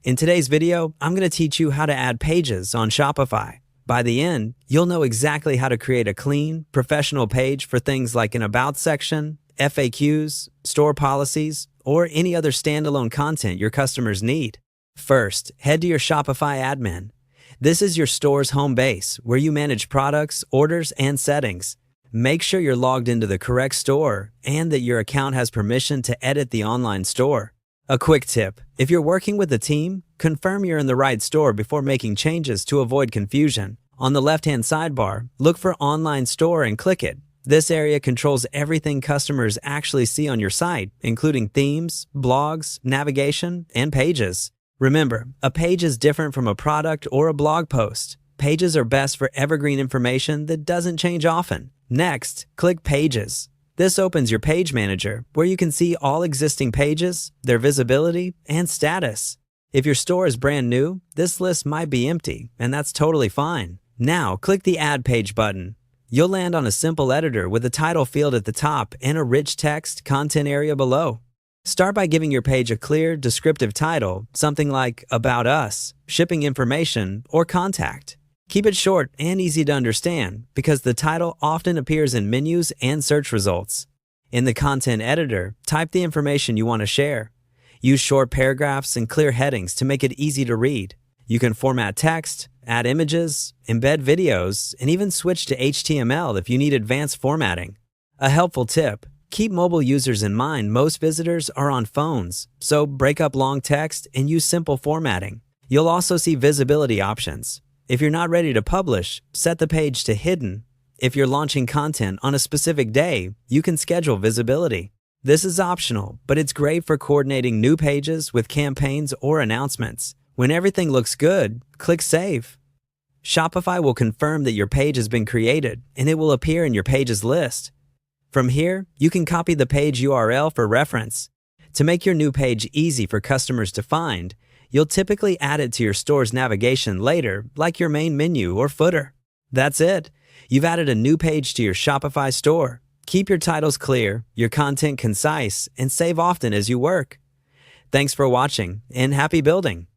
In today's video, I'm going to teach you how to add pages on Shopify. By the end, you'll know exactly how to create a clean, professional page for things like an About section, FAQs, store policies, or any other standalone content your customers need. First, head to your Shopify Admin. This is your store's home base, where you manage products, orders, and settings. Make sure you're logged into the correct store and that your account has permission to edit the online store. A quick tip: if you're working with a team, confirm you're in the right store before making changes to avoid confusion. On the left-hand sidebar, look for Online Store and click it. This area controls everything customers actually see on your site, including themes, blogs, navigation, and pages. Remember, a page is different from a product or a blog post. Pages are best for evergreen information that doesn't change often. Next, click Pages. This opens your page manager, where you can see all existing pages, their visibility, and status. If your store is brand new, this list might be empty, and that's totally fine. Now, click the Add Page button. You'll land on a simple editor with a title field at the top and a rich text content area below. Start by giving your page a clear, descriptive title, something like About Us, Shipping Information, or Contact. Keep it short and easy to understand because the title often appears in menus and search results. In the content editor, type the information you want to share. Use short paragraphs and clear headings to make it easy to read. You can format text, add images, embed videos, and even switch to HTML if you need advanced formatting. A helpful tip: keep mobile users in mind. Most visitors are on phones, so break up long text and use simple formatting. You'll also see visibility options. If you're not ready to publish, set the page to hidden. If you're launching content on a specific day, you can schedule visibility. This is optional, but it's great for coordinating new pages with campaigns or announcements. When everything looks good, click Save. Shopify will confirm that your page has been created, and it will appear in your pages list. From here, you can copy the page URL for reference. To make your new page easy for customers to find, you'll typically add it to your store's navigation later, like your main menu or footer. That's it. You've added a new page to your Shopify store. Keep your titles clear, your content concise, and save often as you work. Thanks for watching, and happy building!